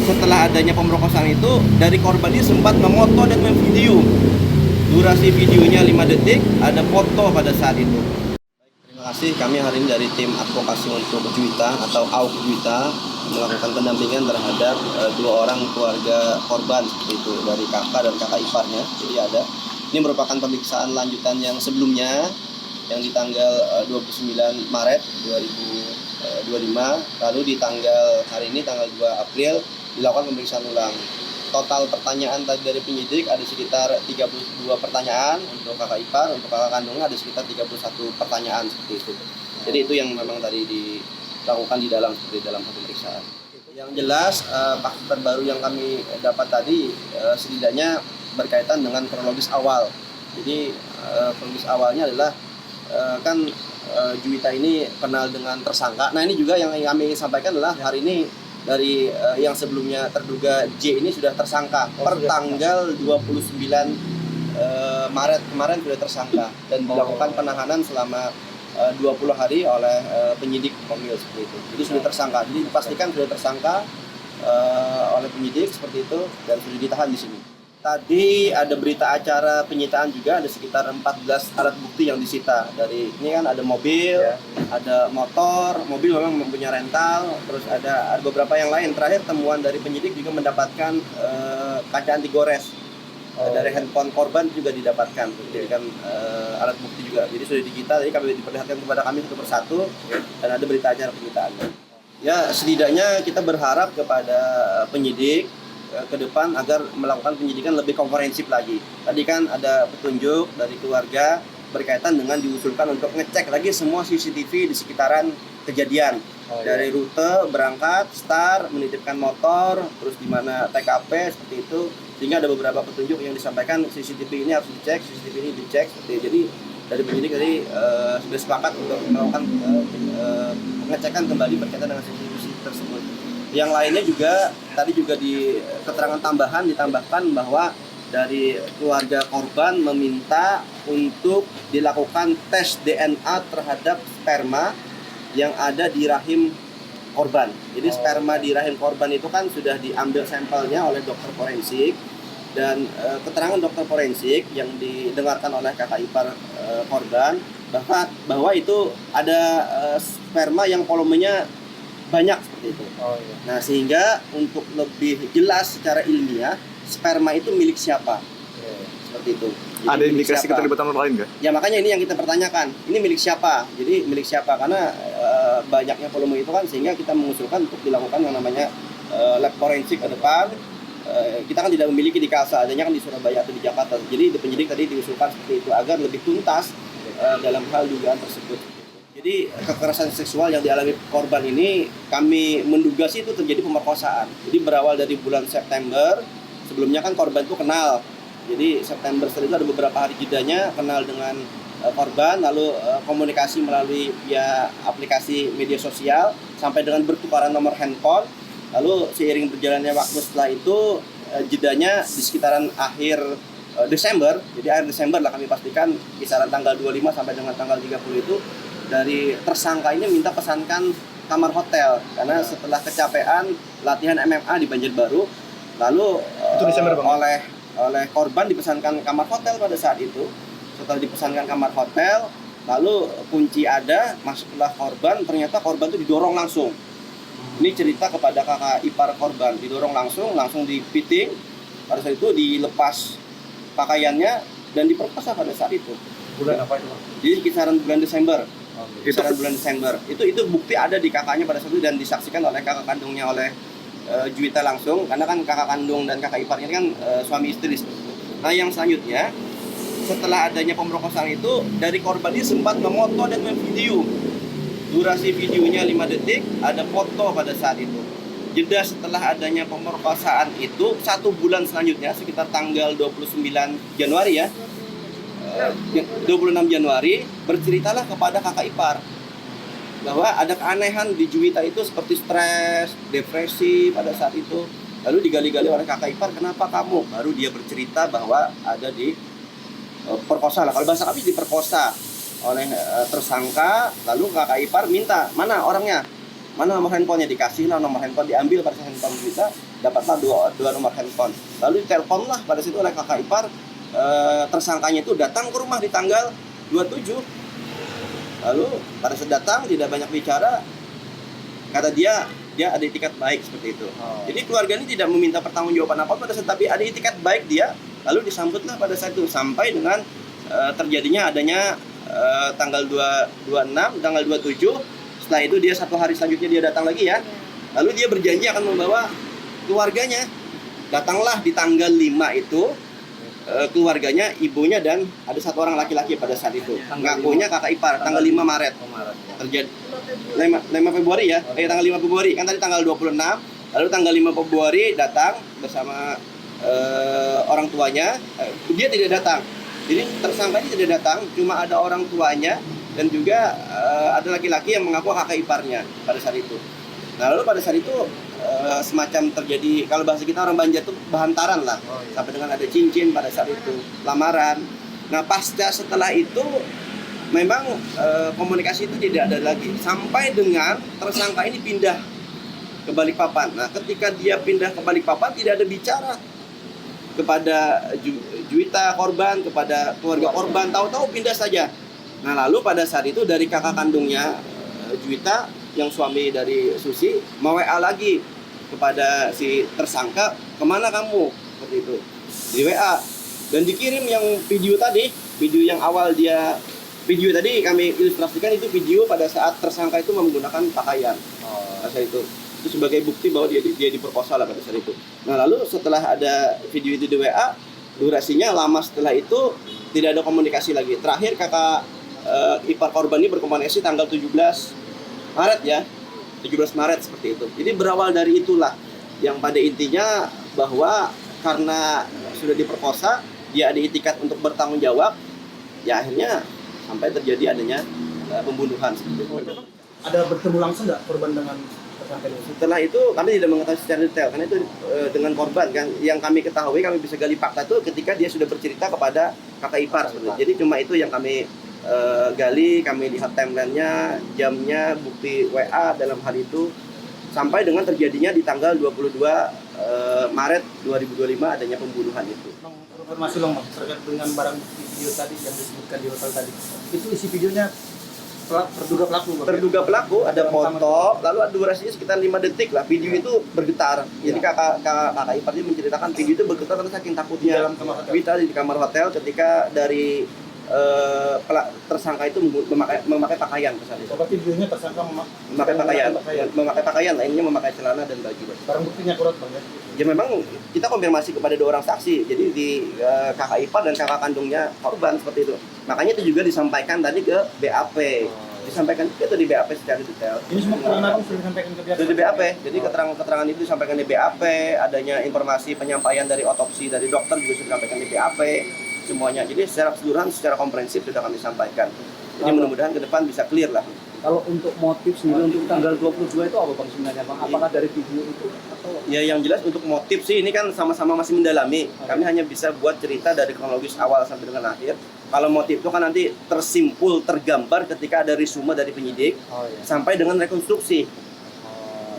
setelah adanya pemerkosaan itu, dari korban ini sempat memoto dan memvideo. Durasi videonya 5 detik, ada foto pada saat itu. Terima kasih, kami hari ini dari tim advokasi untuk Juwita atau AUK Juwita melakukan pendampingan terhadap dua orang keluarga korban seperti itu, dari kakak dan kakak iparnya. Jadi ini merupakan pemeriksaan lanjutan yang sebelumnya yang di tanggal 29 Maret 2025, lalu di tanggal hari ini tanggal 2 April dilakukan pemeriksaan ulang. Total pertanyaan tadi dari penyidik ada sekitar 32 pertanyaan untuk kakak ipar, untuk kakak kandungnya ada sekitar 31 pertanyaan seperti itu. Jadi itu yang memang tadi dilakukan di dalam pemeriksaan. Yang jelas fakta terbaru yang kami dapat tadi setidaknya berkaitan dengan kronologis awal. Jadi kronologis awalnya adalah Juwita ini kenal dengan tersangka. Nah ini juga yang kami sampaikan adalah hari ini dari yang sebelumnya terduga J ini sudah tersangka per tanggal 29 Maret kemarin sudah tersangka dan dilakukan penahanan selama 20 hari oleh penyidik Komil seperti itu. Jadi sudah tersangka. Jadi dipastikan sudah tersangka oleh penyidik seperti itu dan sudah ditahan di sini. Tadi ada berita acara penyitaan juga, ada sekitar 14 alat bukti yang disita. Dari ini kan ada mobil, ada motor, mobil memang mempunyai rental, terus ada beberapa yang lain. Terakhir temuan dari penyidik juga mendapatkan kaca anti gores. Dari handphone korban juga didapatkan, jadi kan alat bukti juga. Jadi sudah digital, jadi kami diperlihatkan kepada kami satu persatu dan ada berita acara penyitaan. Ya setidaknya kita berharap kepada penyidik ke depan agar melakukan penyidikan lebih komprehensif lagi. Tadi kan ada petunjuk dari keluarga berkaitan dengan diusulkan untuk ngecek lagi semua CCTV di sekitaran kejadian. Dari rute berangkat, start, menitipkan motor, terus di mana TKP seperti itu. Sehingga ada beberapa petunjuk yang disampaikan CCTV ini harus dicek, CCTV ini dicek seperti itu. Jadi dari penyidik tadi sudah sepakat untuk melakukan pengecekan kembali berkaitan dengan CCTV tersebut. Yang lainnya juga tadi juga di keterangan tambahan ditambahkan bahwa dari keluarga korban meminta untuk dilakukan tes DNA terhadap sperma yang ada di rahim korban. Jadi sperma di rahim korban itu kan sudah diambil sampelnya oleh dokter forensik dan keterangan dokter forensik yang didengarkan oleh kakak ipar korban bahwa itu ada sperma yang volumenya banyak seperti itu. Nah sehingga untuk lebih jelas secara ilmiah sperma itu milik siapa, seperti itu. Jadi, ada indikasi keterlibatan orang lain nggak? Ya makanya ini yang kita pertanyakan, ini milik siapa? Jadi milik siapa? Karena banyaknya volume itu kan sehingga kita mengusulkan untuk dilakukan yang namanya lab forensik ke depan. Kita kan tidak memiliki di Kalsel, adanya kan di Surabaya atau di Jakarta. Jadi di penyidik tadi diusulkan seperti itu agar lebih tuntas dalam hal dugaan tersebut. Jadi kekerasan seksual yang dialami korban ini kami menduga sih itu terjadi pemerkosaan. Jadi berawal dari bulan September, sebelumnya kan korban itu kenal. Jadi September setelah itu ada beberapa hari jedanya kenal dengan korban, lalu komunikasi melalui via aplikasi media sosial sampai dengan bertukaran nomor handphone. Lalu seiring berjalannya waktu setelah itu jedanya di sekitaran akhir Desember, jadi akhir Desember lah kami pastikan kisaran tanggal 25 sampai dengan tanggal 30 itu dari tersangka ini minta pesankan kamar hotel karena setelah kecapean latihan MMA di Banjarbaru, lalu Itu Desember, Bang? oleh korban dipesankan kamar hotel pada saat itu. Setelah dipesankan kamar hotel, lalu kunci ada, masuklah korban, ternyata korban itu didorong langsung. Ini cerita kepada kakak ipar korban, didorong langsung dipiting, pada saat itu dilepas pakaiannya dan diperkosa pada saat itu. Bulan apa itu? Jadi kisaran bulan Desember. Itu Bulan Desember. Itu bukti ada di kakaknya pada saat itu dan disaksikan oleh kakak kandungnya oleh Juwita langsung, karena kan kakak kandung dan kakak iparnya kan suami istri. Nah yang selanjutnya setelah adanya pemerkosaan itu dari korban ini sempat memoto dan memvideo. Durasi videonya 5 detik, ada foto pada saat itu. Jeda setelah adanya pemerkosaan itu 1 bulan selanjutnya sekitar tanggal 29 Januari ya. 26 Januari berceritalah kepada kakak ipar bahwa ada keanehan di Juwita itu seperti stres, depresi pada saat itu. Lalu digali-gali oleh kakak ipar, kenapa kamu? Baru dia bercerita bahwa ada di perkosa lah. Kalau bahasa kami diperkosa oleh tersangka. Lalu kakak ipar minta, mana orangnya? mana nomor handphonenya, dikasih lah nomor handphone, diambil pada handphone kita, dapatlah dua nomor handphone. Lalu diteleponlah pada situ oleh kakak ipar, tersangkanya itu datang ke rumah di tanggal 27. Lalu pada saat datang tidak banyak bicara, kata dia ada itikat baik seperti itu. Jadi keluarga ini tidak meminta pertanggungjawaban apa pada saat, tapi ada itikat baik dia, lalu disambutlah pada saat itu sampai dengan terjadinya adanya tanggal 26, tanggal 27. Setelah itu dia 1 hari selanjutnya dia datang lagi ya. Lalu dia berjanji akan membawa keluarganya. Datanglah di tanggal 5 itu keluarganya, ibunya dan ada 1 orang laki-laki pada saat itu. Ngakunya kakak ipar, tanggal 5 Maret. Terjadi 5 Februari ya. Tanggal 5 Februari. Kan tadi tanggal 26. Lalu tanggal 5 Februari datang bersama orang tuanya. Dia tidak datang. Jadi tersangka ini tidak datang, cuma ada orang tuanya dan juga ada laki-laki yang mengaku kakak iparnya pada saat itu. Nah lalu pada saat itu semacam terjadi, kalau bahasa kita orang Banjar itu bahantaran lah, sampai dengan ada cincin pada saat itu, lamaran. Nah pasca setelah itu memang komunikasi itu tidak ada lagi sampai dengan tersangka ini pindah ke Balikpapan. Nah ketika dia pindah ke Balikpapan tidak ada bicara kepada Juwita korban, kepada keluarga korban, tahu-tahu pindah saja. Nah lalu pada saat itu dari kakak kandungnya Juwita yang suami dari Susi mau WA lagi kepada si tersangka, kemana kamu, seperti itu di WA, dan dikirim yang video tadi, video yang awal dia, video tadi kami ilustrasikan itu video pada saat tersangka itu menggunakan pakaian pada itu sebagai bukti bahwa dia diperkosa lah pada saat itu. Nah lalu setelah ada video itu di WA, durasinya lama setelah itu tidak ada komunikasi lagi. Terakhir kakak ipar korban ini berkomunikasi tanggal 17 Maret ya, 17 Maret seperti itu. Jadi berawal dari itulah yang pada intinya bahwa karena sudah diperkosa, dia ada itikat untuk bertanggung jawab, ya akhirnya sampai terjadi adanya pembunuhan seperti itu. Ada bertemu langsung nggak korban dengan tersangka ini? Setelah itu kami tidak mengetahui secara detail karena itu dengan korban kan yang kami ketahui, kami bisa gali fakta itu ketika dia sudah bercerita kepada kakak ipar seperti itu. Jadi cuma itu yang kami gali, kami lihat timelinenya, jamnya, bukti WA dalam hal itu sampai dengan terjadinya di tanggal 22 Maret 2025 adanya pembunuhan itu. Informasi long Bang, terkait dengan barang bukti video tadi yang disebutkan di hotel tadi. Itu isi videonya terduga pelaku Bang. Terduga pelaku ada foto, lalu ada durasinya sekitar 5 detik lah. Video itu bergetar. Jadi kakak ipar ini menceritakan video itu bergetar karena saking takutnya. Kita di kamar hotel ketika dari tersangka itu memakai pakaian ke sana. Berarti videonya tersangka memakai pakaian, lainnya memakai celana dan baju. Barang buktinya akurat Bang ya? Ya memang kita konfirmasi kepada 2 orang saksi, jadi di kakak ipar dan kakak kandungnya korban seperti itu. Makanya itu juga disampaikan tadi ke BAP, disampaikan itu di BAP secara detail. Ini semua keterangan sudah disampaikan ke BAP? Itu di BAP, jadi keterangan itu disampaikan di BAP, adanya informasi penyampaian dari otopsi dari dokter juga sudah disampaikan di BAP, semuanya. Jadi secara keseluruhan, secara komprehensif sudah kami sampaikan. Jadi mudah-mudahan ke depan bisa clear lah. Kalau untuk motif sendiri untuk tanggal 22 itu apa Bang sebenarnya Bang? Apakah dari video itu atau? Ya yang jelas untuk motif sih ini kan sama-sama masih mendalami. Kami hanya bisa buat cerita dari kronologis awal sampai dengan akhir. Kalau motif itu kan nanti tersimpul, tergambar ketika ada resume dari penyidik sampai dengan rekonstruksi.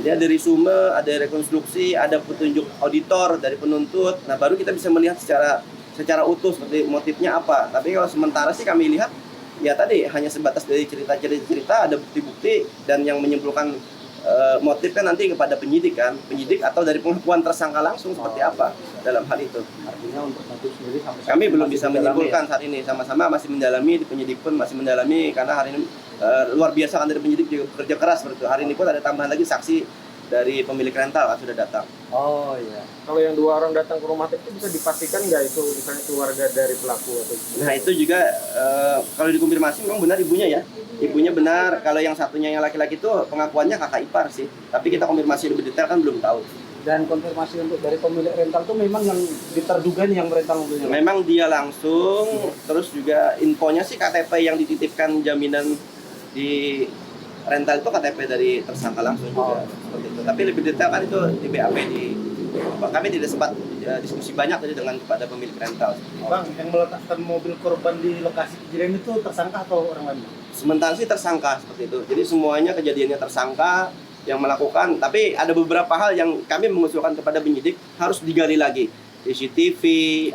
Jadi ada resume, ada rekonstruksi, ada petunjuk auditor dari penuntut. Nah baru kita bisa melihat secara utuh seperti motifnya apa. Tapi kalau sementara sih kami lihat ya tadi hanya sebatas dari cerita, ada bukti-bukti dan yang menyimpulkan motif kan nanti kepada penyidik atau dari pengakuan tersangka langsung seperti apa dalam hal itu. Artinya untuk motif sendiri sampai Kami belum bisa menyimpulkan saat ini, sama-sama masih mendalami, di penyidik pun masih mendalami karena hari ini luar biasa kan dari penyidik juga bekerja keras seperti itu. Hari ini pun ada tambahan lagi saksi dari pemilik rental kan sudah datang. Oh iya. Kalau yang 2 orang datang ke rumah itu bisa dipastikan nggak itu misalnya keluarga dari pelaku atau? Nah itu juga kalau dikonfirmasi memang benar ibunya ya. Ibunya benar. Kalau yang satunya yang laki-laki itu pengakuannya kakak ipar sih. Tapi kita konfirmasi lebih detail kan belum tahu. Dan konfirmasi untuk dari pemilik rental itu memang yang terduga nih yang merental mobilnya. Memang dia langsung. Terus juga infonya sih KTP yang dititipkan jaminan di rental itu KTP dari tersangka langsung juga seperti itu. Tapi lebih detail kan itu di BAP kami tidak sempat diskusi banyak tadi dengan kepada pemilik rental. Bang, yang meletakkan mobil korban di lokasi kejadian itu tersangka atau orang lain? Sementara sih tersangka seperti itu. Jadi semuanya kejadiannya tersangka yang melakukan. Tapi ada beberapa hal yang kami mengusulkan kepada penyidik harus digali lagi. CCTV,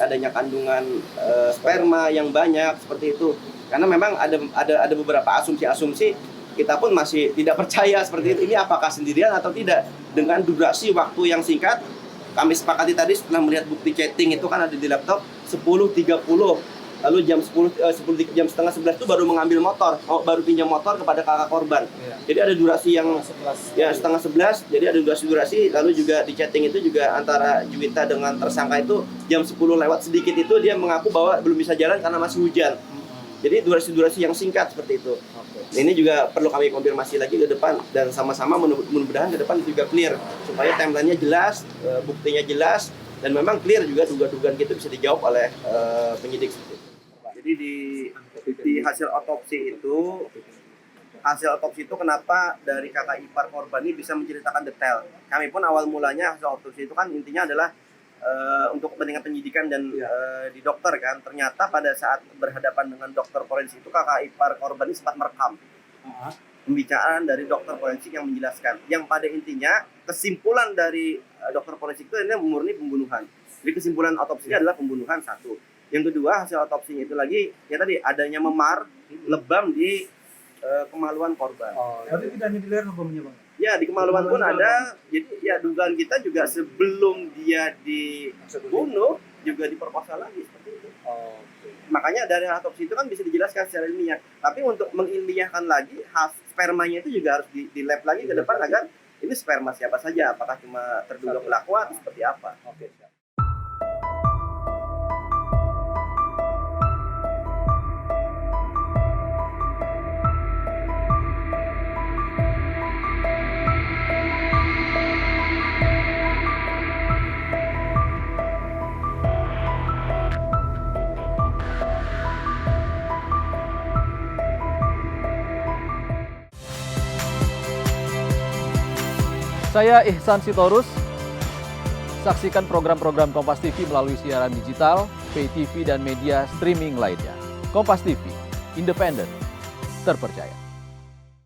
adanya kandungan sperma yang banyak seperti itu. Karena memang ada beberapa asumsi-asumsi, kita pun masih tidak percaya seperti itu. Ini apakah sendirian atau tidak? Dengan durasi waktu yang singkat, kami sepakati tadi setelah melihat bukti chatting itu kan ada di laptop 10.30. Lalu jam 10 jam setengah 11 itu baru mengambil motor, baru pinjam motor kepada kakak korban. Jadi ada durasi yang ya setengah 11, jadi ada durasi. Lalu juga di chatting itu juga antara Juwita dengan tersangka itu jam 10 lewat sedikit itu dia mengaku bahwa belum bisa jalan karena masih hujan. Jadi durasi-durasi yang singkat seperti itu. Ini juga perlu kami konfirmasi lagi ke depan dan sama-sama mudah-mudahan ke depan juga clear supaya timelinenya jelas, buktinya jelas dan memang clear juga dugaan-dugaan kita bisa dijawab oleh penyidik. Jadi di hasil otopsi itu kenapa dari kakak ipar korban ini bisa menceritakan detail. Kami pun awal mulanya hasil otopsi itu kan intinya adalah untuk kepentingan penyidikan dan di dokter kan. Ternyata pada saat berhadapan dengan dokter forensik itu kakak ipar korban ini sempat merekam pembicaraan dari dokter forensik yang menjelaskan. Yang pada intinya kesimpulan dari dokter forensik itu ini murni pembunuhan. Jadi kesimpulan otopsinya adalah pembunuhan satu. Yang kedua hasil otopsinya itu lagi ya tadi adanya memar lebam di kemaluan korban. Tapi tidak hanya di leher lebamnya bang. Ya di kemaluan pun ada. Jadi ya dugaan kita juga sebelum dia dibunuh juga diperkosa lagi seperti itu. Makanya dari otopsi itu kan bisa dijelaskan secara ilmiah. Tapi untuk mengilmiahkan lagi spermanya itu juga harus di lab lagi ke depan agar ini sperma siapa saja, apakah cuma terduga pelaku atau seperti apa. Oke, siap. Saya Ihsan Sitorus. Saksikan program-program Kompas TV melalui siaran digital, pay TV, dan media streaming lainnya. Kompas TV, independen, terpercaya.